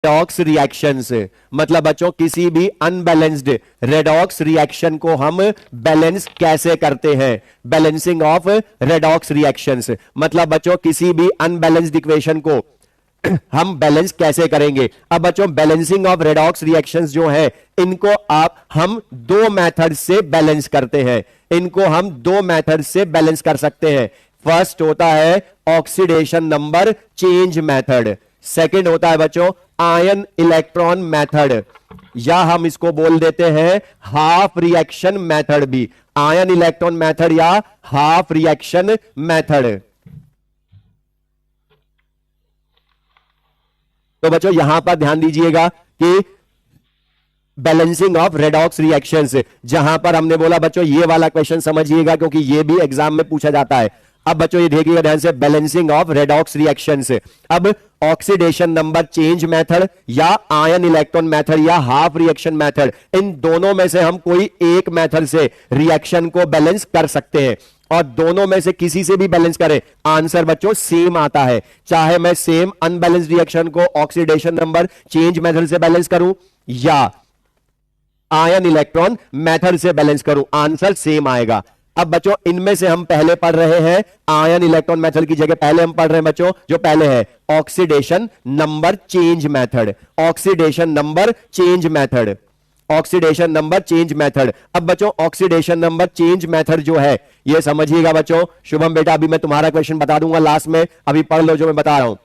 Redox reactions, मतलब बच्चों किसी भी अनबैलेंस्ड रेडॉक्स रिएक्शन को हम बैलेंस कैसे करते हैं, बैलेंसिंग ऑफ रेडॉक्स रिएक्शंस, मतलब बच्चों किसी भी अनबैलेंस्ड इक्वेशन को हम बैलेंस कैसे करेंगे। अब बच्चों बैलेंसिंग ऑफ रेडॉक्स रिएक्शंस जो है इनको हम दो मेथड से बैलेंस करते हैं, इनको हम दो मेथड से बैलेंस कर सकते हैं। फर्स्ट होता है oxidation number change method, second होता है बच्चों आयन इलेक्ट्रॉन मेथड, या हम इसको बोल देते हैं हाफ रिएक्शन मेथड भी, आयन इलेक्ट्रॉन मेथड या हाफ रिएक्शन मेथड। तो बच्चों यहां पर ध्यान दीजिएगा कि बैलेंसिंग ऑफ रेडॉक्स रिएक्शंस, जहां पर हमने बोला बच्चों ये वाला क्वेश्चन समझिएगा क्योंकि ये भी एग्जाम में पूछा जाता है। अब बच्चों ये देखिएगा ध्यान से, बैलेंसिंग ऑफ रेडॉक्स रिएक्शंस, अब ऑक्सीडेशन नंबर चेंज मेथड या आयन इलेक्ट्रॉन मेथड या हाफ रिएक्शन मेथड, इन दोनों में से हम कोई एक मेथड से रिएक्शन को बैलेंस कर सकते हैं, और दोनों में से किसी से भी बैलेंस करें आंसर बच्चों सेम आता है। चाहे मैं सेम अनबैलेंस्ड रिएक्शन को ऑक्सीडेशन नंबर चेंज मेथड से बैलेंस करूं या आयन इलेक्ट्रॉन मेथड से बैलेंस करूं, आंसर सेम आएगा। अब बच्चों इनमें से हम पहले पढ़ रहे हैं आयन इलेक्ट्रॉन मेथड की जगह पहले हम पढ़ रहे हैं बच्चों जो पहले है oxidation number change method, oxidation number change method, oxidation number change method. अब बच्चों ऑक्सीडेशन नंबर चेंज मेथड जो है ये समझिएगा बच्चों, शुभम बेटा अभी मैं तुम्हारा क्वेश्चन बता दूंगा लास्ट में, अभी पढ़ लो जो मैं बता रहा हूं,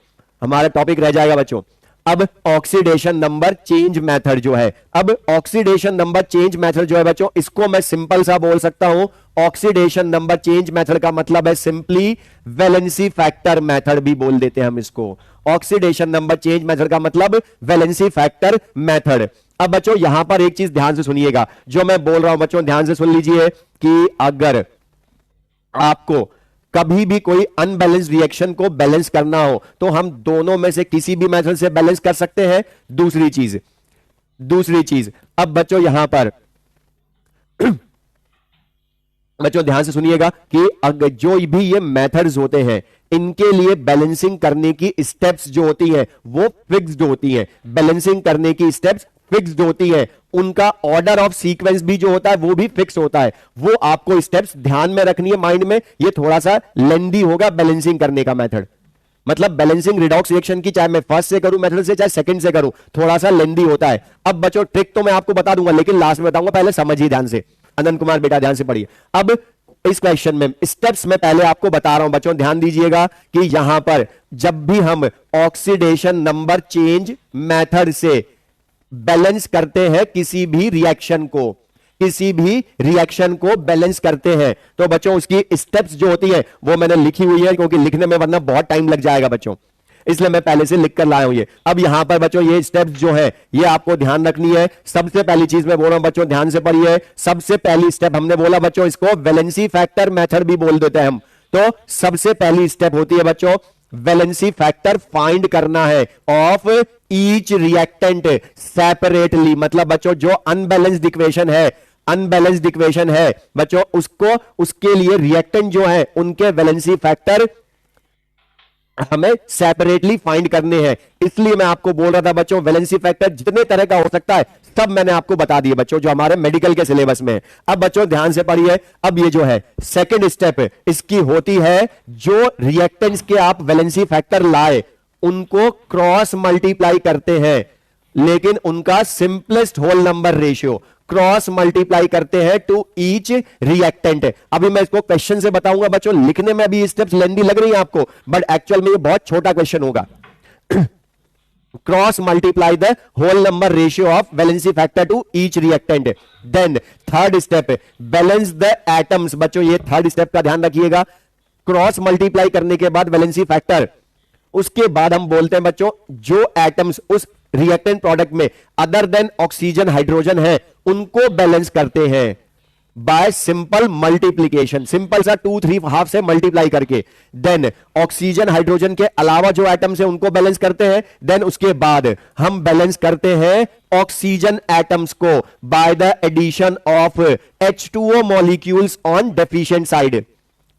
हमारा टॉपिक रह जाएगा बच्चों। अब ऑक्सीडेशन नंबर चेंज मेथड जो है, अब ऑक्सीडेशन नंबर चेंज मेथड जो है बच्चों इसको मैं सिंपल सा बोल सकता हूं, ऑक्सीडेशन नंबर चेंज मेथड का मतलब है सिंपली वैलेंसी फैक्टर मेथड भी बोल देते हैं हम इसको, ऑक्सीडेशन नंबर चेंज मेथड का मतलब वैलेंसी फैक्टर मेथड। अब बच्चों यहां पर एक चीज ध्यान से सुनिएगा, जो मैं बोल रहा हूं बच्चों ध्यान से सुन लीजिए कि अगर आपको कभी भी कोई अनबैलेंस्ड रिएक्शन को बैलेंस करना हो तो हम दोनों में से किसी भी मेथड से बैलेंस कर सकते हैं। दूसरी चीज अब बच्चों यहां पर बच्चों ध्यान से सुनिएगा कि अगर जो भी ये मेथड्स होते हैं इनके लिए बैलेंसिंग करने की स्टेप्स जो होती हैं वो फिक्स्ड होती हैं, बैलेंसिंग करने की स्टेप्स फिक्स्ड होती है, उनका ऑर्डर ऑफ सीक्वेंस भी जो होता है वो भी फिक्स होता है, वो आपको स्टेप्स ध्यान में रखनी है माइंड में। ये थोड़ा सा लेंदी होगा बैलेंसिंग करने का मेथड, मतलब बैलेंसिंग रिडॉक्स रिएक्शन की चाहे मैं फर्स्ट से करूं मेथड से चाहे सेकंड से करूं थोड़ा सा लेंदी होता है। अब बच्चों ट्रिक तो मैं आपको बता दूंगा लेकिन लास्ट में बताऊंगा, पहले समझिए ध्यान से। अनंत कुमार बेटा ध्यान से पढ़िए। अब इस क्वेश्चन में स्टेप्स में पहले आपको बता रहा हूं बच्चों, ध्यान दीजिएगा कि यहां पर जब भी हम ऑक्सीडेशन नंबर चेंज मेथड से बैलेंस करते हैं किसी भी रिएक्शन को बैलेंस करते हैं तो बच्चों उसकी स्टेप्स जो होती है वो मैंने लिखी हुई है क्योंकि लिखने में वरना बहुत टाइम लग जाएगा बच्चों, इसलिए मैं पहले से लिख कर लाया हूं ये। अब यहां पर बच्चों ये स्टेप्स जो है ये आपको ध्यान रखनी है। सबसे पहली चीज मैं बोल रहा हूं बच्चों ध्यान से पढ़िए, सबसे पहली स्टेप हमने बोला बच्चों इसको वैलेंसी फैक्टर मेथड भी बोल देते हैं हम। तो सबसे पहली स्टेप होती है बच्चों वैलेंसी फैक्टर फाइंड करना है ऑफ ईच रिएक्टेंट सेपरेटली, मतलब बच्चों जो अनबैलेंस्ड इक्वेशन है बच्चों उसको उसके लिए रिएक्टेंट जो है उनके वैलेंसी फैक्टर हमें सेपरेटली फाइंड करने हैं। इसलिए मैं आपको बोल रहा था बच्चों वैलेंसी फैक्टर जितने तरह का हो सकता है सब मैंने आपको बता दिए बच्चों जो हमारे मेडिकल के सिलेबस में है। अब बच्चों ध्यान से पढ़िए, अब ये जो है सेकंड स्टेप इसकी होती है जो रिएक्टेंट्स के आप वैलेंसी फैक्टर लाए उनको क्रॉस मल्टीप्लाई करते हैं, लेकिन उनका simplest whole number ratio cross multiply करते हैं टू ईच रिएक्टेंट। अभी मैं इसको क्वेश्चन से बताऊंगा बच्चों, लिखने में अभी स्टेप्स लेंदी लग रही है आपको बट एक्चुअल में ये बहुत छोटा क्वेश्चन होगा। Cross multiply the whole number ratio of valency factor to each reactant. Then third step balance the atoms, बच्चों ये थर्ड स्टेप का ध्यान रखिएगा। क्रॉस मल्टीप्लाई करने के बाद वैलेंसी फैक्टर, उसके बाद हम बोलते हैं बच्चों जो एटम्स उस रिएक्टेंट प्रोडक्ट में अदर देन ऑक्सीजन हाइड्रोजन है उनको बैलेंस करते हैं बाय सिंपल मल्टीप्लीकेशन, सिंपल सा 2 3 हाफ से मल्टीप्लाई करके। देन ऑक्सीजन हाइड्रोजन के अलावा जो एटम्स है उनको बैलेंस करते हैं। देन उसके बाद हम बैलेंस करते हैं ऑक्सीजन एटम्स को by the addition of H2O molecules on deficient side.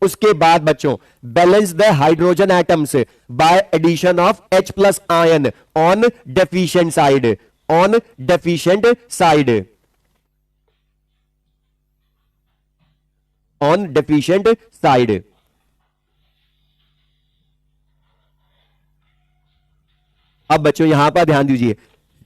उसके बाद बच्चों balance the hydrogen atoms by addition of H plus ion on deficient side, on deficient side, on deficient side. अब बच्चों यहां पर ध्यान दीजिए,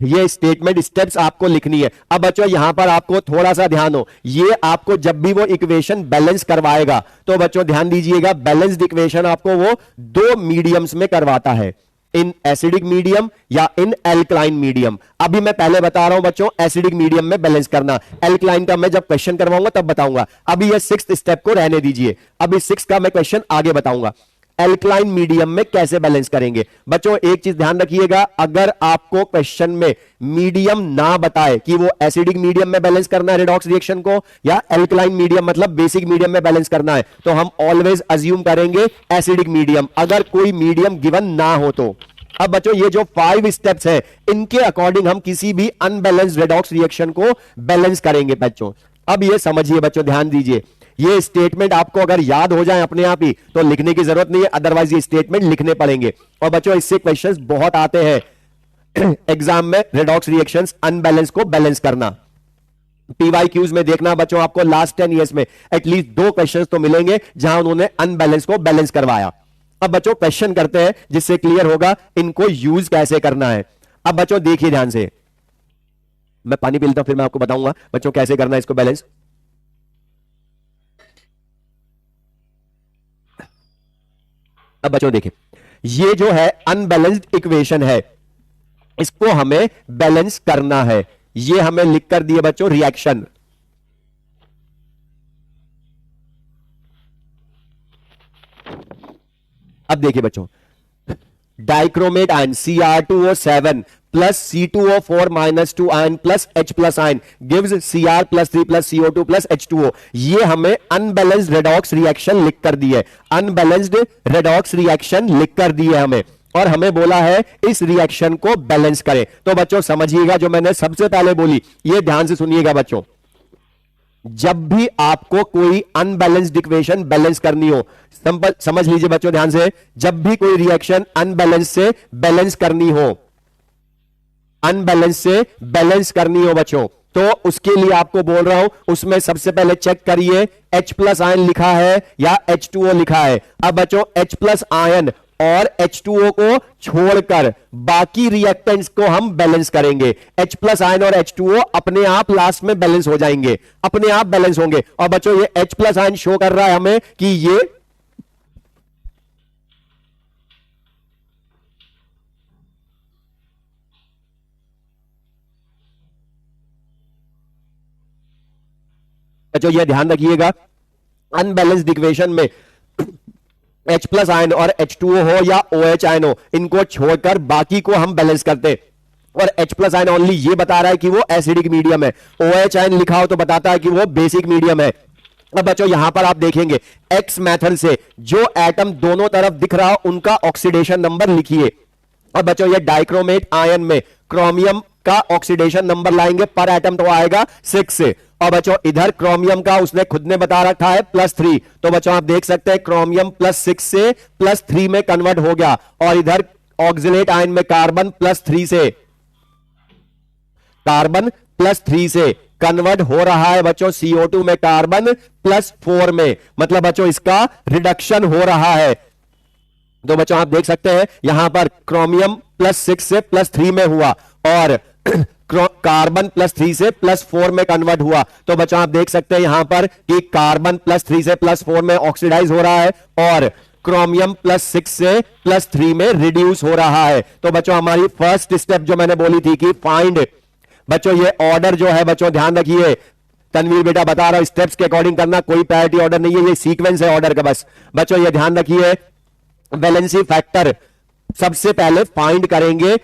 ये स्टेटमेंट स्टेप्स आपको लिखनी है। अब बच्चों यहां पर आपको थोड़ा सा ध्यान हो, ये आपको जब भी वो इक्वेशन बैलेंस करवाएगा तो बच्चों ध्यान दीजिएगा, बैलेंस्ड इक्वेशन आपको वो दो मीडियम्स में करवाता है, इन एसिडिक मीडियम या इन एल्कलाइन मीडियम। अभी मैं पहले बता रहा हूं बच्चों एसिडिक मीडियम में बैलेंस करना, एल्कलाइन का मैं जब क्वेश्चन करवाऊंगा तब बताऊंगा। अभी ये सिक्स्थ स्टेप को रहने दीजिए, अभी सिक्स का मैं क्वेश्चन आगे बताऊंगा। एल्कलाइन मीडियम में कैसे बैलेंस करेंगे बच्चों, एक चीज ध्यान रखिएगा, अगर आपको क्वेश्चन में मीडियम ना बताए कि वो एसिडिक मीडियम में बैलेंस करना है रेडॉक्स रिएक्शन को या एल्कलाइन मीडियम मतलब बेसिक मीडियम में बैलेंस करना है, तो हम ऑलवेज अज्यूम करेंगे एसिडिक मीडियम, अगर कोई मीडियम गिवन ना हो तो। अब बच्चों ये जो 5 स्टेप्स है इनके अकॉर्डिंग हम किसी भी अनबैलेंस्ड रेडॉक्स रिएक्शन को बैलेंस करेंगे बच्चों। अब ये समझिए बच्चों, ध्यान दीजिए, ये स्टेटमेंट आपको अगर याद हो जाए अपने आप ही तो लिखने की जरूरत नहीं है, अदरवाइज ये स्टेटमेंट लिखने पड़ेंगे। और बच्चों इससे क्वेश्चंस बहुत आते हैं एग्जाम में, रेडॉक्स रिएक्शंस अनबैलेंस को बैलेंस करना। पीवाईक्यूज में देखना बच्चों, आपको लास्ट 10 ईयर्स में एटलीस्ट 2 क्वेश्चंस तो मिलेंगे जहां उन्होंने अनबैलेंस को बैलेंस करवाया। अब बच्चों क्वेश्चन करते हैं जिससे क्लियर होगा इनको यूज कैसे करना है। अब बच्चों देखिए ध्यान से, मैं पानी पी लेता हूं फिर मैं आपको बताऊंगा बच्चों कैसे करना है इसको बैलेंस। अब बच्चों देखिए, ये जो है अनबैलेंस्ड इक्वेशन है, इसको हमें बैलेंस करना है। ये हमें लिख कर दिए बच्चों रिएक्शन। अब देखिए बच्चों, dichromate ion Cr2O7 plus C2O4 minus 2 ion plus H plus ion gives Cr plus 3 plus CO2 plus H2O। ये हमें अनबैलेंस्ड रेडॉक्स रिएक्शन लिख कर दी है, अनबैलेंस्ड रेडॉक्स रिएक्शन लिख कर दी है हमें, और हमें बोला है इस रिएक्शन को बैलेंस करें। तो बच्चों समझिएगा जो मैंने सबसे पहले बोली, ये ध्यान से सुनिएगा बच्चों, जब भी आपको कोई अनबैलेंस्ड इक्वेशन बैलेंस करनी हो, समझ लीजिए बच्चों ध्यान से, जब भी कोई रिएक्शन अनबैलेंस से बैलेंस करनी हो, अनबैलेंस से बैलेंस करनी हो बच्चों, तो उसके लिए आपको बोल रहा हूं, उसमें सबसे पहले चेक करिए H प्लस आयन लिखा है या H2O लिखा है। अब बच्चों H प्लस आयन और H2O को छोड़कर बाकी रिएक्टेंट्स को हम बैलेंस करेंगे। H प्लस आयन और H2O अपने आप लास्ट में बैलेंस हो जाएंगे, अपने आप बैलेंस होंगे। और बच्चों ये H प्लस आयन शो कर रहा है हमें कि ये बच्चों ये ध्यान रखिएगा, अनबैलेंस्ड इक्वेशन में H प्लस आयन और H2O हो या OH आयन हो, इनको छोड़कर बाकी को हम बैलेंस करते हैं। और H प्लस आयन ओनली ये बता रहा है कि वो एसिडिक मीडियम है, OH आयन लिखा हो तो बताता है कि वो बेसिक मीडियम है। अब बच्चों यहां पर आप देखेंगे X मेथड से जो एटम दोनों तरफ दिख रहा हो उनका ऑक्सीडेशन नंबर लिखिए। और बच्चों ये डाइक्रोमेट आयन में क्रोमियम का ऑक्सीडेशन नंबर लाएंगे पर एटम तो आएगा 6। और बच्चों इधर क्रोमियम का उसने खुद ने बता रखा है +3, तो बच्चों आप देख सकते हैं क्रोमियम +6 से +3 में कन्वर्ट हो गया। और इधर ऑक्सिलेट आयन में कार्बन +3 से, कार्बन +3 से कन्वर्ट हो रहा है बच्चों CO2 में कार्बन +4 में, मतलब बच्चों इसका रिडक्शन हो रहा है। तो बच्चों आप देख सकते हैं यहां पर क्रोमियम +6 से +3 में हुआ और कार्बन +3 से +4 में कन्वर्ट हुआ। तो बच्चों आप देख सकते हैं यहां पर कि कार्बन +3 से +4 में ऑक्सीडाइज हो रहा है और क्रोमियम +6 से +3 में रिड्यूस हो रहा है। तो बच्चों हमारी फर्स्ट स्टेप जो मैंने बोली थी कि फाइंड, बच्चों ये ऑर्डर जो है बच्चों ध्यान रखिए, तनवीर बेटा बता रहा हूं स्टेप्स के अकॉर्डिंग करना, कोई प्रायोरिटी ऑर्डर नहीं है, ये सीक्वेंस है ऑर्डर का बस। बच्चों ये ध्यान रखिए, वैलेंसी फैक्टर सबसे पहले फाइंड करेंगे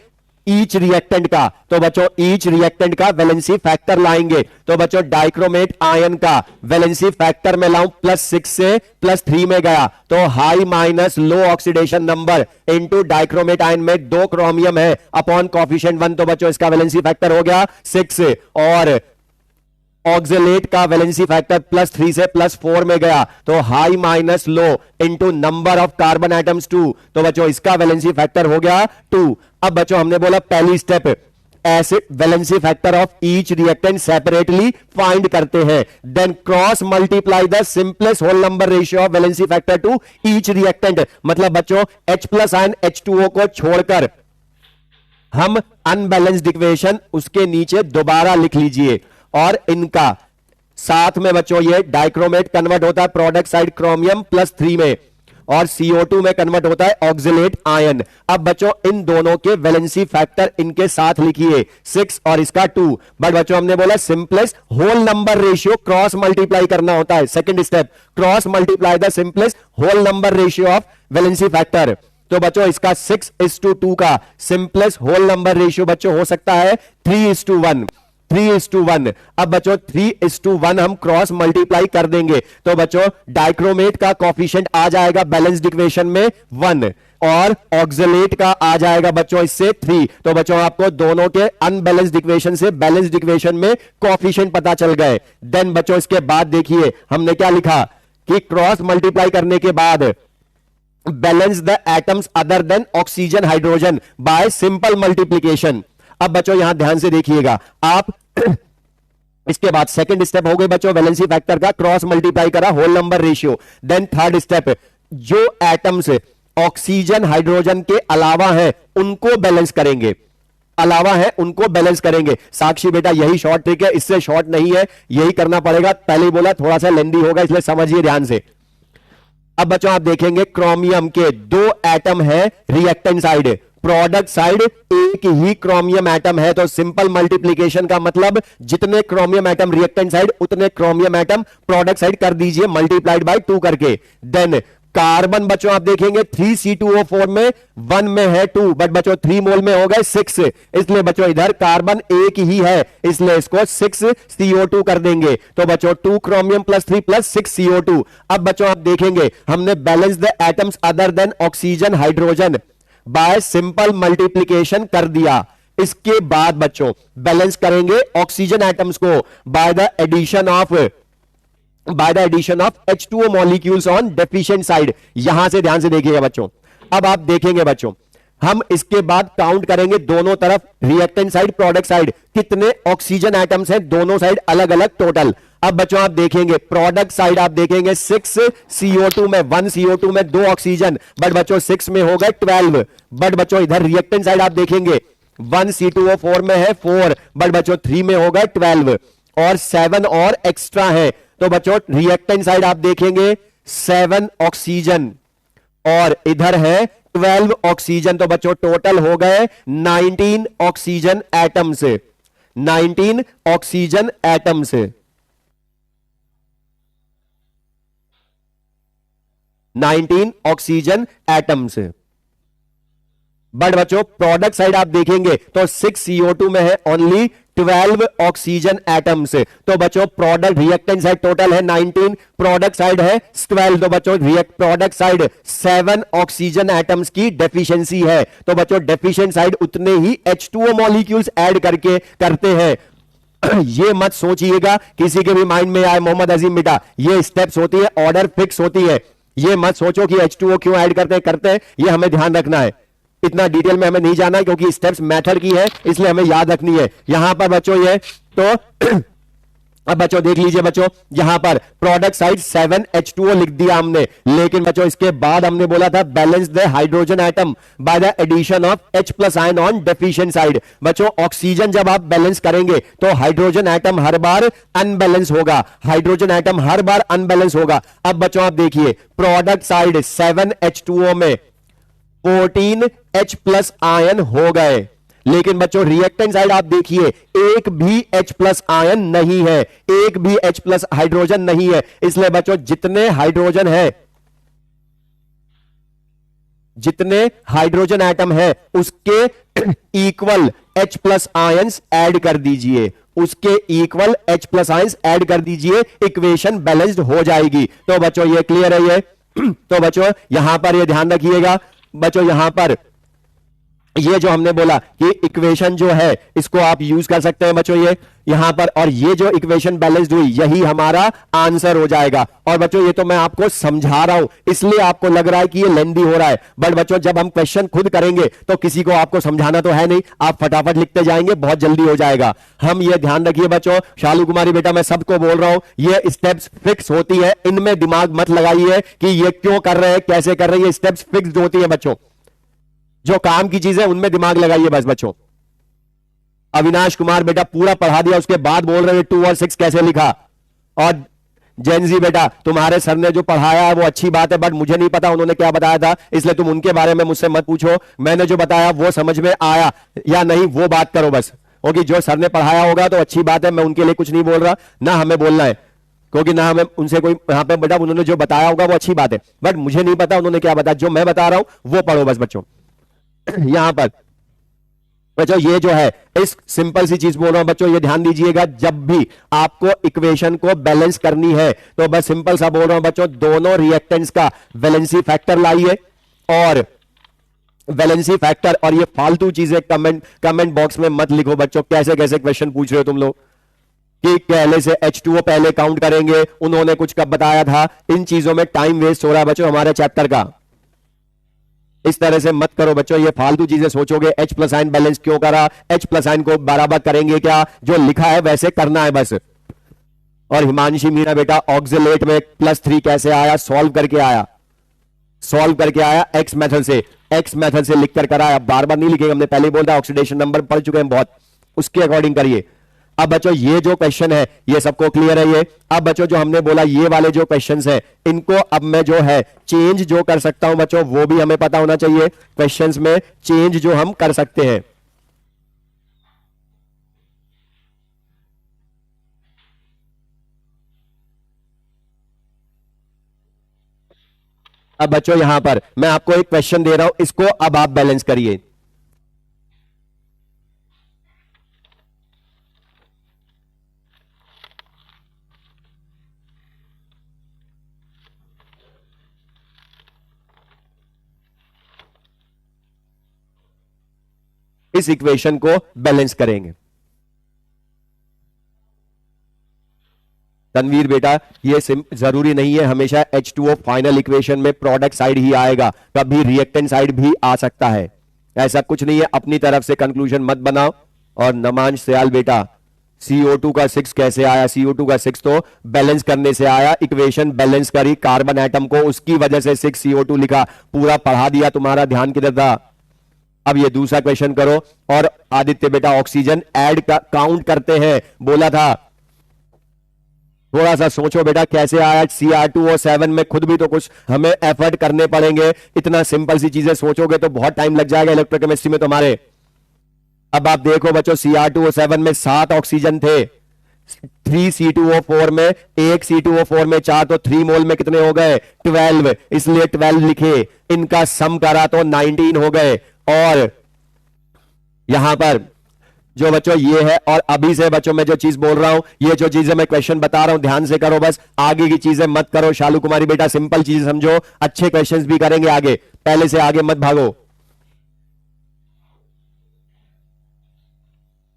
ईच रिएक्टेंट का। तो बच्चों ईच रिएक्टेंट का वैलेंसी फैक्टर लाएंगे। तो बच्चों डाइक्रोमेट आयन का वैलेंसी फैक्टर में लाऊं +6 से +3 में गया, तो high minus low oxidation number into dichromate ion में 2 क्रोमियम है अपॉन कोफिशिएंट 1, तो बच्चों इसका वैलेंसी फैक्टर हो गया 6। और ऑक्सलेट का वैलेंसी फैक्टर +3 से +4 में गया, तो high minus low into number of carbon atoms 2, तो बच्चों इसका वैलेंसी फैक्टर हो गया 2। अब बच्चों हमने बोला पहली step acid valency factor of each reactant separately find करते हैं, then cross multiply the simplest whole number ratio of valency factor to each reactant. मतलब बच्चों H+ आयन H2O को छोड़कर हम अनबैलेंस्ड इक्वेशन उसके नीचे दोबारा लिख लीजिए, और इनका साथ में बच्चों ये डाइक्रोमेट कन्वर्ट होता है प्रोडक्ट साइड क्रोमियम +3 में, और CO2 में कन्वर्ट होता है ऑक्सलेट आयन। अब बच्चों इन दोनों के वैलेंसी फैक्टर इनके साथ लिखिए 6 और इसका 2। बट बच्चों हमने बोला simplest whole number ratio cross multiply करना होता है। Second step, cross multiply the simplest whole number ratio of valency factor. तो बच्चों इसका 6:2 का सिंपलेस्ट होल नंबर रेशियो बच्चों हो सकता है 3:1। 3:1। अब बच्चों 3:1 हम क्रॉस मल्टीप्लाई कर देंगे, तो बच्चों डाइक्रोमेट का कॉफिशिएंट आ जाएगा बैलेंस्ड इक्वेशन में 1, और ऑक्सलेट का आ जाएगा बच्चों इससे 3। तो बच्चों आपको दोनों के अनबैलेंस्ड इक्वेशन से बैलेंस्ड इक्वेशन में कॉफिशिएंट पता चल गए। देन बच्चों इसके बाद देखिए हमने क्या लिखा कि क्रॉस मल्टीप्लाई करने के बाद balance the atoms other than oxygen hydrogen by simple multiplication. अब बच्चों यहां ध्यान से देखिएगा आप इसके बाद सेकंड स्टेप हो गई बच्चों वैलेंसी फैक्टर का क्रॉस मल्टीप्लाई करा whole number ratio. Then third step, जो एटम्स ऑक्सीजन हाइड्रोजन के अलावा है उनको बैलेंस करेंगे, अलावा है उनको बैलेंस करेंगे। साक्षी बेटा यही शॉर्ट ट्रिक है, इससे शॉर्ट नहीं है, यही करना पड़ेगा। पहले ही बोला थोड़ा सा लेंदी होगा, इसलिए समझिए ध्यान से। अब बच्चों आप देखेंगे क्रोमियम के 2 एटम है रिएक्टेंट साइड, प्रोडक्ट साइड एक ही क्रोमियम एटम है, तो सिंपल मल्टीप्लिकेशन का मतलब जितने क्रोमियम एटम रिएक्टेंट साइड उतने क्रोमियम एटम प्रोडक्ट साइड कर दीजिए मल्टीप्लाइड बाय 2 करके। देन कार्बन बच्चों आप देखेंगे 3C2O4 में 1 में है 2, बट बच्चों 3 मोल में हो गए 6, इसलिए बच्चों इधर कार्बन एक ही है, इसलिए इसको 6CO2 कर देंगे। तो बच्चों 2 क्रोमियम +3 +6CO2। अब बच्चों आप देखेंगे हमने balance the atoms other than oxygen hydrogen by simple multiplication कर दिया। इसके बाद बच्चों बैलेंस करेंगे ऑक्सीजन एटम्स को by the addition of H2O molecules on deficient side. यहां से ध्यान से देखिएगा बच्चों। अब आप देखेंगे बच्चों हम इसके बाद काउंट करेंगे दोनों तरफ रिएक्टेंट साइड प्रोडक्ट साइड कितने ऑक्सीजन एटम्स हैं दोनों साइड अलग अलग टोटल। अब बच्चों आप देखेंगे प्रोडक्ट साइड आप देखेंगे 6CO2 में 1 CO2 में 2 ऑक्सीजन, बट बच्चों 6 में हो गए 12। बट बच्चों इधर रिएक्टेंट साइड आप देखेंगे 1 C2O4 में है 4, बट बच्चों 3 में हो गए 12 और 7 और एक्स्ट्रा है। तो बच्चों रिएक्टेंट साइड आप देखेंगे 7 ऑक्सीजन और इधर है 12 ऑक्सीजन, तो बच्चों टोटल हो गए 19 oxygen atoms, 19 oxygen atoms, 19 oxygen atoms. But बच्चों प्रोडक्ट साइड आप देखेंगे तो 6CO2 में है ओनली 12 ऑक्सीजन एटम्स। तो बच्चों प्रोडक्ट रिएक्टेंट साइड टोटल है 19, प्रोडक्ट साइड है 12, तो बच्चों प्रोडक्ट साइड 7 ऑक्सीजन एटम्स की डेफिशिएंसी है। तो बच्चों डेफिशिएंट साइड उतने ही H2O मॉलिक्यूल्स ऐड करके करते हैं। ये मत सोचिएगा किसी के भी माइंड में आए मोहम्मद अजीम बेटा ये स्टेप्स होती है, ऑर्डर फिक्स होती है। ये मत सोचो कि H2O क्यों ऐड करते हैं, ये हमें ध्यान रखना है। इतना डिटेल में हमें नहीं जाना है क्योंकि स्टेप्स मेथड की है, इसलिए हमें याद रखनी है। यहां पर बच्चों ये तो अब बच्चों देख लीजिए बच्चों यहां पर प्रोडक्ट साइड 7 H2O लिख दिया हमने, लेकिन बच्चों इसके बाद हमने बोला था balance the hydrogen atom by the addition of H+ ion on deficient side. बच्चों ऑक्सीजन जब आप बैलेंस करेंगे तो हाइड्रोजन एटम हर बार अनबैलेंस होगा, हाइड्रोजन एटम हर बार अनबैलेंस होगा। अब बच्चों आप देखिए प्रोडक्ट साइड 7 H2O में 14 H+ आयन हो गए, लेकिन बच्चों रिएक्टेंट साइड आप देखिए एक भी H+ आयन नहीं है, एक भी H+ हाइड्रोजन नहीं है। इसलिए बच्चों जितने हाइड्रोजन है, जितने हाइड्रोजन एटम है उसके इक्वल H+ आयंस ऐड कर दीजिए, उसके इक्वल H+ आयंस ऐड कर दीजिए, इक्वेशन बैलेंस्ड हो जाएगी। तो बच्चों ये क्लियर है ये तो बच्चों यहां पर ये ध्यान रखिएगा बच्चों यहां पर ये जो हमने बोला कि इक्वेशन जो है इसको आप यूज कर सकते हैं बच्चों, ये यहां पर, और ये जो इक्वेशन बैलेंस्ड हुई यही हमारा आंसर हो जाएगा। और बच्चों ये तो मैं आपको समझा रहा हूं, इसलिए आपको लग रहा है कि ये लेंदी हो रहा है, बट बच्चों जब हम क्वेश्चन खुद करेंगे तो किसी को आपको समझाना तो है नहीं, आप फटाफट लिखते जाएंगे, बहुत जल्दी हो जाएगा। हम ये ध्यान रखिए बच्चों, शालू कुमारी बेटा मैं सबको बोल रहा हूं, ये स्टेप्स फिक्स होती है, इनमें दिमाग मत लगाइए कि ये क्यों कर रहे हैं, कैसे कर रहे हैं, ये स्टेप्स फिक्स होती है बच्चों। जो काम की चीज है उनमें दिमाग लगाइए बस बच्चों। अविनाश कुमार बेटा पूरा पढ़ा दिया, उसके बाद बोल रहे हैं 2 और 6 कैसे लिखा। और जैनजी बेटा तुम्हारे सर ने जो पढ़ाया है वो अच्छी बात है, बट मुझे नहीं पता उन्होंने क्या बताया था, इसलिए तुम उनके बारे में मुझसे मत पूछो। मैंने जो बताया वो समझ में आया या नहीं वो बात करो बस। क्योंकि जो सर ने पढ़ाया होगा तो अच्छी बात है, मैं उनके लिए कुछ नहीं बोल रहा, ना हमें बोलना है, क्योंकि ना हमें उनसे कोई यहां पे बेटा, उन्होंने जो बताया होगा वो अच्छी बात है, बट मुझे नहीं पता उन्होंने क्या बताया, जो मैं बता रहा हूं वो पढ़ो बस बच्चों। यहां पर बच्चों ये जो है, इस सिंपल सी चीज बोल रहा हूं बच्चों, ये ध्यान दीजिएगा, जब भी आपको इक्वेशन को बैलेंस करनी है तो बस सिंपल सा बोल रहा हूं बच्चों, दोनों रिएक्टेंट्स का वैलेंसी फैक्टर लाइए, और वैलेंसी फैक्टर, और ये फालतू चीजें कमेंट बॉक्स में मत लिखो बच्चों, कैसे कैसे क्वेश्चन पूछ रहे हो तुम लोग कि पहले से H2O पहले काउंट करेंगे, उन्होंने कुछ कब बताया था, इन चीजों में टाइम वेस्ट हो रहा है बच्चों हमारे चैप्टर का। इस तरह से मत करो बच्चों, ये फालतू चीजें सोचोगे, H प्लस आइन बैलेंस क्यों करा, H प्लस आइन को बराबर करेंगे क्या, जो लिखा है वैसे करना है बस। और हिमांशी मीना बेटा ऑक्सिलेट में +3 कैसे आया, सॉल्व करके आया एक्स मेथड से लिख कर कराया, बार बार नहीं लिखेंगे, हमने पहले ही बोला ऑक्सीडेशन नंबर पढ़ चुके हैं बहुत, उसके अकॉर्डिंग करिए। अब बच्चों ये जो क्वेश्चन है ये सबको क्लियर है ये। अब बच्चों जो हमने बोला ये वाले जो क्वेश्चंस हैं इनको अब मैं जो है चेंज जो कर सकता हूं बच्चों, वो भी हमें पता होना चाहिए, क्वेश्चंस में चेंज जो हम कर सकते हैं। अब बच्चों यहां पर मैं आपको एक क्वेश्चन दे रहा हूं, इसको अब आप बैलेंस करिए। इस इक्वेशन को बैलेंस करेंगे। तनवीर बेटा ये जरूरी नहीं है हमेशा H2O फाइनल इक्वेशन में प्रोडक्ट साइड ही आएगा, कभी रिएक्टेंट साइड भी आ सकता है, ऐसा कुछ नहीं है, अपनी तरफ से कंक्लूजन मत बनाओ। और नमांश सयाल बेटा CO2 का 6 कैसे आया, CO2 का 6 तो बैलेंस करने से आया, इक्वेशन बैलेंस करी कार्बन एटम को, उसकी वजह से 6 CO2 लिखा, पूरा पढ़ा दिया, तुम्हारा ध्यान किधर था। अब ये दूसरा क्वेश्चन करो। और आदित्य बेटा ऑक्सीजन ऐड का काउंट करते हैं बोला था, थोड़ा सा सोचो बेटा कैसे आया Cr2O7 में, खुद भी तो कुछ हमें एफर्ट करने पड़ेंगे, इतना सिंपल सी चीजें सोचोगे तो बहुत टाइम लग जाएगा इलेक्ट्रोकेमिस्ट्री में तुम्हारे। अब आप देखो बच्चों Cr2O7 में 7 ऑक्सीजन थे, 3C2O4 में 1 C2O4 में 4, तो 3 मोल में कितने हो गए 12, इसलिए 12 लिखे, इनका सम करा तो 19 हो गए। और यहां पर जो बच्चों ये है, और अभी से बच्चों मैं जो चीज बोल रहा हूं, ये जो चीजें मैं क्वेश्चन बता रहा हूं ध्यान से करो बस, आगे की चीजें मत करो। शालू कुमारी बेटा सिंपल चीजें समझो, अच्छे क्वेश्चंस भी करेंगे आगे, पहले से आगे मत भागो।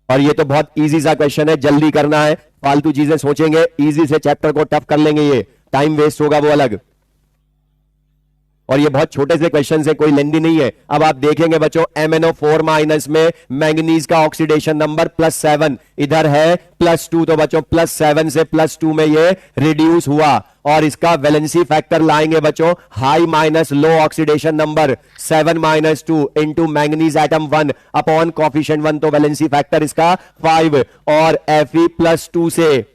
और ये तो बहुत इजी सा क्वेश्चन है, जल्दी करना है, फालतू चीजें सोचेंगे, इजी से चैप्टर को टफ कर लेंगे, ये टाइम वेस्ट होगा वो अलग। और ये बहुत छोटे से क्वेश्चन है, कोई लेंदी नहीं है। अब आप देखेंगे बच्चों MnO4 माइनस में मैंगनीज का ऑक्सीडेशन नंबर +7, इधर है +2, तो बच्चों +7 से +2 में ये रिड्यूस हुआ, और इसका वैलेंसी फैक्टर लाएंगे बच्चों high minus low oxidation number 7 - 2 into manganese atom 1 upon coefficient 1, तो वैलेंसी फैक्टर इसका 5, और Fe +2 से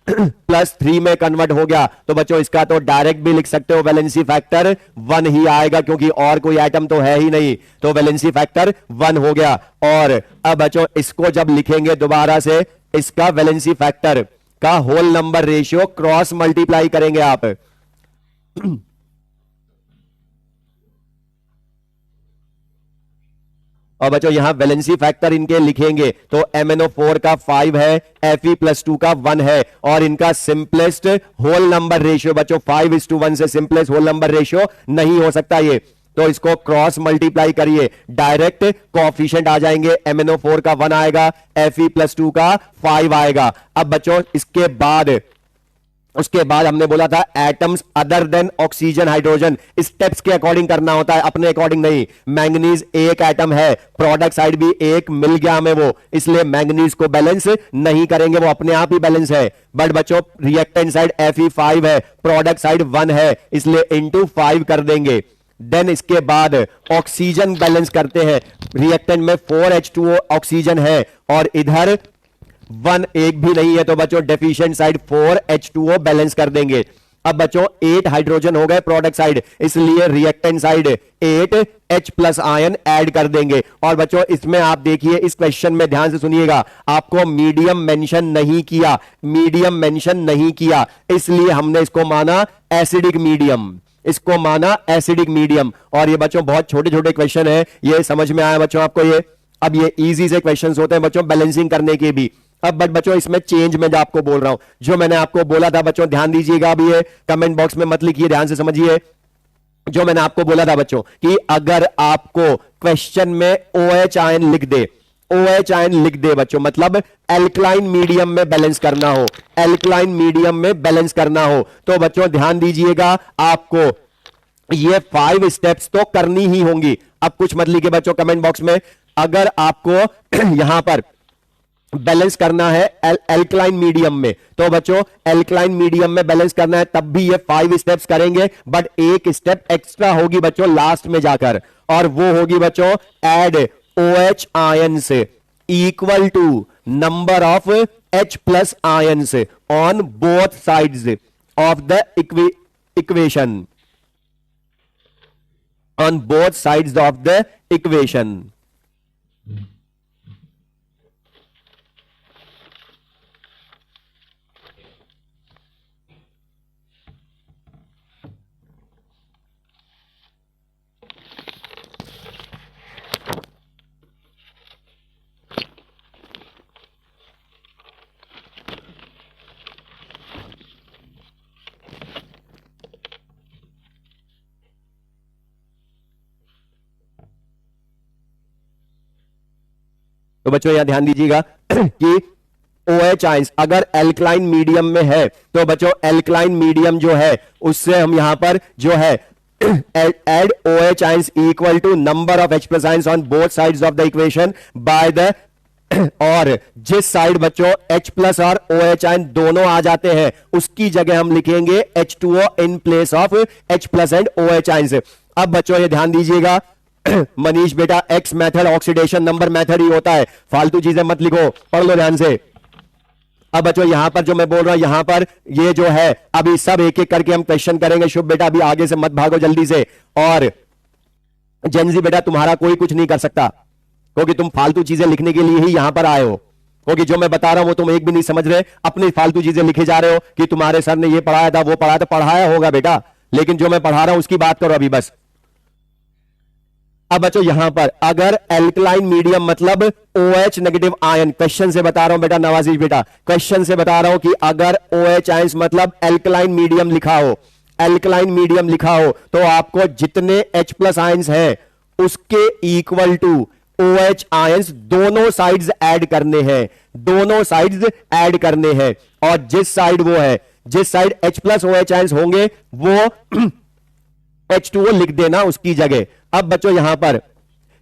+3 में कन्वर्ट हो गया, तो बच्चों इसका तो डायरेक्ट भी लिख सकते हो, वैलेंसी फैक्टर 1 ही आएगा, क्योंकि और कोई आइटम तो है ही नहीं, तो वैलेंसी फैक्टर 1 हो गया। और अब बच्चों इसको जब लिखेंगे दोबारा से, इसका वैलेंसी फैक्टर का whole number ratio cross multiply करेंगे आप और बच्चों यहां वैलेंसी फैक्टर इनके लिखेंगे तो MnO4 का 5 है, Fe +2 का 1 है, और इनका सिंपलेस्ट होल नंबर रेशियो बच्चों 5:1 से सिंपलेस्ट होल नंबर रेशियो नहीं हो सकता ये। तो इसको क्रॉस मल्टीप्लाई करिए, डायरेक्ट कोएफिशिएंट आ जाएंगे। MnO4 का 1 आएगा, Fe+2 का 5 आएगा। अब बच्चों उसके बाद हमने बोला था atoms other than oxygen hydrogen steps के अकॉर्डिंग करना होता है, अपने अकॉर्डिंग नहीं। मैंगनीज एक एटम है, प्रोडक्ट साइड भी एक मिल गया हमें वो, इसलिए मैंगनीज को बैलेंस नहीं करेंगे, वो अपने आप ही बैलेंस है। बट बच्चों रिएक्टेंट साइड Fe5 है, प्रोडक्ट साइड 1 है, इसलिए इंटू 5 कर देंगे। देन इसके बाद ऑक्सीजन बैलेंस करते हैं, रिएक्टेंट में 4H2O ऑक्सीजन है और इधर 1 एक भी नहीं है, तो बच्चों डेफिशिएंट साइड 4H2O बैलेंस कर देंगे। अब बच्चों 8 हाइड्रोजन हो गए प्रोडक्ट साइड, इसलिए reactant side 8H+ ion add कर देंगे। और बच्चों इसमें आप देखिए, इस क्वेश्चन में ध्यान से सुनिएगा, आपको मीडियम मेंशन नहीं किया, मीडियम मेंशन नहीं किया, इसलिए हमने इसको माना एसिडिक मीडियम, इसको माना एसिडिक मीडियम। और ये बच्चों बहुत छोटे छोटे क्वेश्चन है, ये समझ में आया बच्चों आपको ये? अब ये इजी से क्वेश्चंस होते हैं बच्चों बैलेंसिंग करने के भी। अब बट बच्चों इसमें चेंज मैं आपको बोल रहा हूं, जो मैंने आपको बोला था बच्चों ध्यान दीजिएगा, अब ये कमेंट बॉक्स में मत लिखिए, ध्यान से समझिए। जो मैंने आपको बोला था बच्चों कि अगर आपको क्वेश्चन में OH आयन लिख दे, OH आयन लिख दे बच्चों, मतलब एल्कलाइन मीडियम में बैलेंस करना हो, एल्कलाइन मीडियम में बैलेंस करना हो, तो बच्चों ध्यान दीजिएगा, आपको ये 5 स्टेप्स तो करनी ही होंगी। अब कुछ मत लिखिए बच्चों कमेंट बॉक्स में, अगर आपको यहां पर बैलेंस करना है एल्कलाइन मीडियम में, तो बच्चों एल्कलाइन मीडियम में बैलेंस करना है, तब भी ये 5 स्टेप्स करेंगे। बट एक स्टेप एक्स्ट्रा होगी बच्चों लास्ट में जाकर, और वो होगी बच्चों add OH ions equal to number of H+ ions on both sides of the equation, on both sides of the equation. तो बच्चों यहां ध्यान दीजिएगा कि OH आयंस अगर एल्कलाइन मीडियम में है, तो बच्चों एल्कलाइन मीडियम जो है उससे हम यहां पर जो है add OH ions equal to number of H+ ions on both sides of the equation by the, और जिस साइड बच्चों H+ और OH आयन दोनों आ जाते हैं उसकी जगह हम लिखेंगे H2O in place of H+ and OH ions. अब बच्चों ये ध्यान दीजिएगा मनीष बेटा, x method oxidation number method ही होता है, फालतू चीजें मत लिखो, पढ़ लो ध्यान से। अब बच्चों यहां पर जो मैं बोल रहा हूं, यहां पर ये जो है अभी सब एक एक करके हम क्वेश्चन करेंगे। शुभ बेटा अभी आगे से मत भागो जल्दी से, और जेनजी बेटा तुम्हारा कोई कुछ नहीं कर सकता, क्योंकि तुम फालतू चीजें लिखने के लिए ही यहां पर आए हो, क्योंकि जो मैं बता रहा हूं वो तुम एक भी नहीं समझ रहे, अपनी फालतू चीजें लिखे जा रहे हो कि तुम्हारे सर ने ये पढ़ाया था वो पढ़ाया था, पढ़ाया होगा बेटा, लेकिन जो मैं पढ़ा रहा हूं उसकी बात करो अभी बस। अब बच्चों यहां पर अगर एल्कलाइन मीडियम मतलब OH नेगेटिव आयन, क्वेश्चन से बता रहा हूं बेटा नवाजीश बेटा, क्वेश्चन से बता रहा हूं कि अगर OH आयंस मतलब एल्कलाइन मीडियम लिखा हो, एल्कलाइन मीडियम लिखा हो, तो आपको जितने H+ आयंस हैं उसके इक्वल टू OH आयंस दोनों साइड्स ऐड करने हैं, दोनों साइड्स ऐड करने हैं। और जिस साइड वो है, जिस साइड H+ OH आयंस होंगे वो H2O लिख देना उसकी जगह। अब बच्चों यहां पर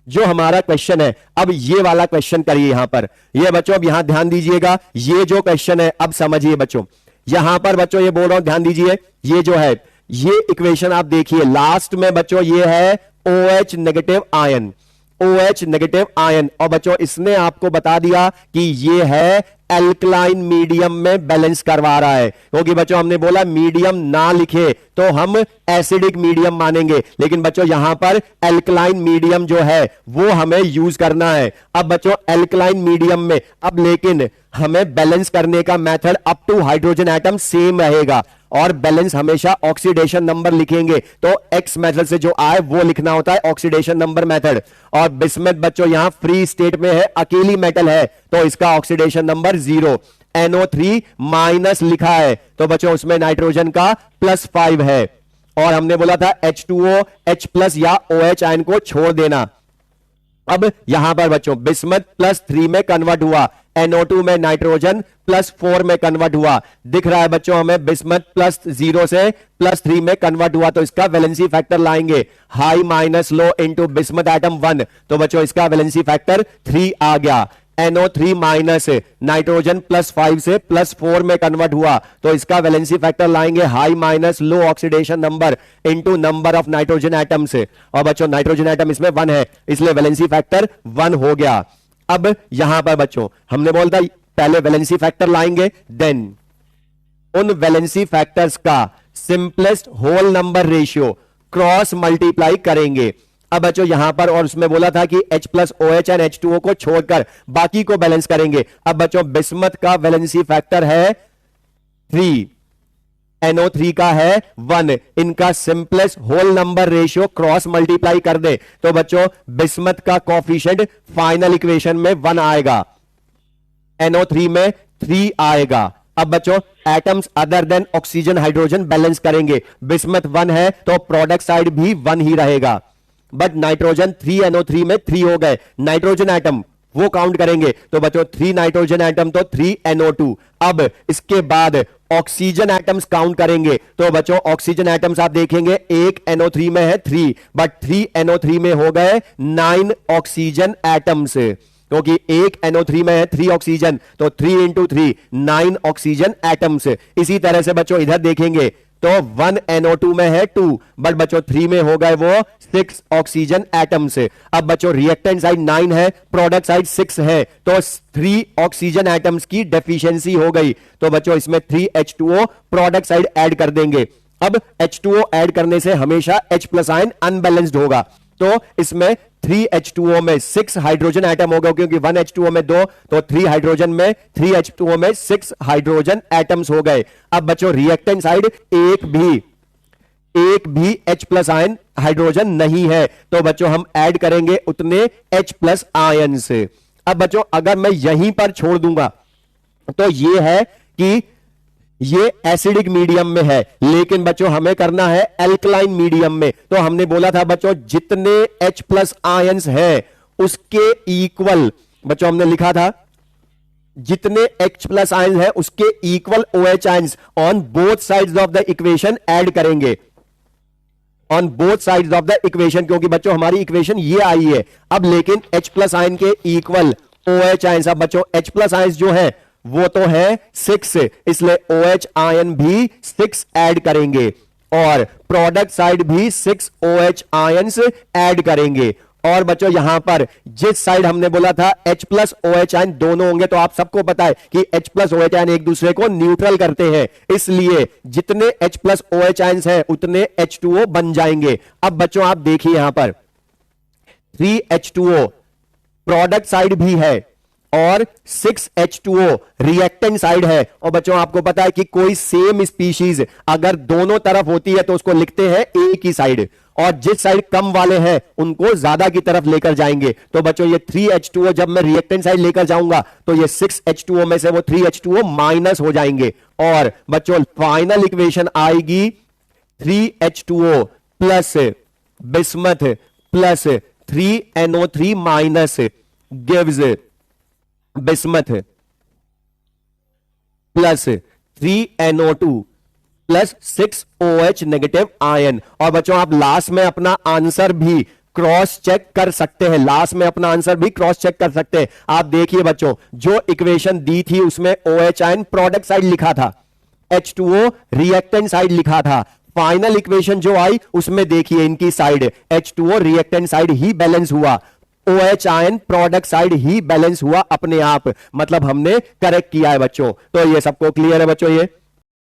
जो हमारा क्वेश्चन है, अब ये वाला क्वेश्चन करिए यहां पर, ये बच्चों अब यहां ध्यान दीजिएगा, ये जो क्वेश्चन है अब समझिए बच्चों। यहां पर बच्चों ये बोल रहा हूं ध्यान दीजिए, ये जो है ये इक्वेशन आप देखिए लास्ट में बच्चों ये है OH negative ion, OH negative ion, और बच्चों इसने आपको बता दिया कि ये है एल्कलाइन मीडियम में बैलेंस करवा रहा है, क्योंकि बच्चों हमने बोला मीडियम ना लिखे तो हम एसिडिक मीडियम मानेंगे, लेकिन बच्चों यहां पर एल्कलाइन मीडियम जो है वो हमें यूज करना है। अब बच्चों एल्कलाइन मीडियम में अब लेकिन हमें बैलेंस करने का method up to hydrogen atom same रहेगा, और बैलेंस हमेशा ऑक्सीडेशन नंबर लिखेंगे, तो एक्स मेथड से जो आए वो लिखना होता है ऑक्सीडेशन नंबर मेथड। और बिस्मथ बच्चों यहां फ्री स्टेट में है, अकेली मेटल है, तो इसका ऑक्सीडेशन नंबर 0, NO3 माइनस लिखा है, तो बच्चों उसमें नाइट्रोजन का +5 है। और हमने बोला था H2O H प्लस या OH आयन को छोड़ देना। अब यहां पर बच्चों बिस्मथ +3 में कन्वर्ट हुआ, NO2 में नाइट्रोजन +4 में कन्वर्ट हुआ। दिख रहा है बच्चों हमें बिस्मथ +0 से +3 में कन्वर्ट हुआ, तो इसका वैलेंसी फैक्टर लाएंगे हाई माइनस लो इंटू बिस्मथ एटम 1, तो बच्चों इसका वैलेंसी फैक्टर 3 आ गया। NO3 माइनस नाइट्रोजन +5 से +4 में कन्वर्ट हुआ, तो इसका वैलेंसी फैक्टर लाएंगे high minus low oxidation number into number of nitrogen atoms. और बच्चों नाइट्रोजन एटम इसमें 1 है, इसलिए वैलेंसी फैक्टर 1 हो गया। अब यहां पर बच्चों हमने बोलता पहले वैलेंसी फैक्टर लाएंगे, देन उन वैलेंसी फैक्टर्स का simplest whole number ratio cross multiply करेंगे। अब बच्चों यहां पर और उसमें बोला था कि H plus OH and H2O को छोड़कर बाकी को बैलेंस करेंगे। अब बच्चों बिस्मथ का वैलेंसी फैक्टर है 3, NO3 का है 1, इनका simplest whole number ratio cross multiply कर दे तो बच्चों बिस्मथ का कोफिशिएंट फाइनल इक्वेशन में 1 आएगा, NO3 में 3 आएगा। अब बच्चों atoms other than oxygen hydrogen balance करेंगे, बिस्मथ 1 है तो प्रोडक्ट साइड भी 1 ही रहेगा, बट नाइट्रोजन 3 NO3 में 3 हो गए, नाइट्रोजन एटम वो काउंट करेंगे तो बच्चों 3 नाइट्रोजन एटम तो 3 NO2। अब इसके बाद ऑक्सीजन एटम्स काउंट करेंगे तो बच्चों ऑक्सीजन एटम्स आप देखेंगे एक NO3 में है 3, बट 3 NO3 में हो गए 9 ऑक्सीजन एटम्स, क्योंकि एक NO3 में है 3 ऑक्सीजन, तो 3 इंटू 3 9 ऑक्सीजन एटम्स। इसी तरह से बच्चों इधर देखेंगे तो 1 NO2 में है 2, बट बच्चों 3 में हो गए वो 6 ऑक्सीजन एटम्स। अब बच्चों रिएक्टेंट साइड 9 है, प्रोडक्ट साइड 6 है, तो 3 ऑक्सीजन एटम्स की डेफिशिएंसी हो गई, तो बच्चों इसमें 3 H2O प्रोडक्ट साइड ऐड कर देंगे। अब H2O ऐड करने से हमेशा H प्लस आयन अनबैलेंस्ड होगा, तो इसमें 3 H2O में 6 हाइड्रोजन एटम होगा, क्योंकि 1 H2O में 2, तो 3 हाइड्रोजन में 3 H2O में 6 हाइड्रोजन एटम्स हो गए। अब बच्चों रिएक्टेंट साइड एक भी H प्लस आयन हाइड्रोजन नहीं है, तो बच्चों हम ऐड करेंगे उतने H प्लस आयन से। अब बच्चों अगर मैं यहीं पर छोड़ दूंगा तो ये है कि ये एसिडिक मीडियम में है, लेकिन बच्चों हमें करना है एल्कलाइन मीडियम में, तो हमने बोला था बच्चों जितने H प्लस आयंस है उसके इक्वल, बच्चों हमने लिखा था जितने H प्लस आयंस है उसके equal OH ions on both sides of the equation add करेंगे, on both sides of the equation, क्योंकि बच्चों हमारी इक्वेशन ये आई है। अब लेकिन H प्लस आयन के इक्वल OH आयंस, अब बच्चों H प्लस आयंस जो है वो तो है 6, इसलिए OH आयन भी 6 ऐड करेंगे और प्रोडक्ट साइड भी 6 OH आयंस ऐड करेंगे। और बच्चों यहां पर जिस साइड हमने बोला था H प्लस OH आयन दोनों होंगे, तो आप सबको पता है कि H प्लस OH आयन एक दूसरे को न्यूट्रल करते हैं, इसलिए जितने H प्लस OH आयंस हैं उतने H2O बन जाएंगे। अब बच्चों आप देखिए यहां पर 3 H2O प्रोडक्ट साइड भी है और 6 H2O रिएक्टेंट साइड है, और बच्चों आपको पता है कि कोई सेम स्पीशीज अगर दोनों तरफ होती है तो उसको लिखते हैं एक ही साइड, और जिस साइड कम वाले हैं उनको ज्यादा की तरफ लेकर जाएंगे। तो बच्चों ये 3 H2O जब मैं रिएक्टेंट साइड लेकर जाऊंगा तो ये 6 H2O में से वो 3 H2O माइनस हो जाएंगे, और बच्चों फाइनल इक्वेशन आएगी 3 H2O plus bismuth plus 3 NO3 minus gives bismuth plus 3 NO2 plus 6 OH negative ion. और बच्चों आप लास्ट में अपना आंसर भी क्रॉस चेक कर सकते हैं, लास्ट में अपना आंसर भी क्रॉस चेक कर सकते हैं। आप देखिए बच्चों जो इक्वेशन दी थी उसमें OH आयन प्रोडक्ट साइड लिखा था, H2O रिएक्टेंट साइड लिखा था, फाइनल इक्वेशन जो आई उसमें देखिए इनकी साइड H2O रिएक्टेंट साइड ही बैलेंस हुआ, OH आयन प्रोडक्ट साइड ही बैलेंस हुआ अपने आप, मतलब हमने करेक्ट किया है बच्चों। तो ये सबको क्लियर है बच्चों ये?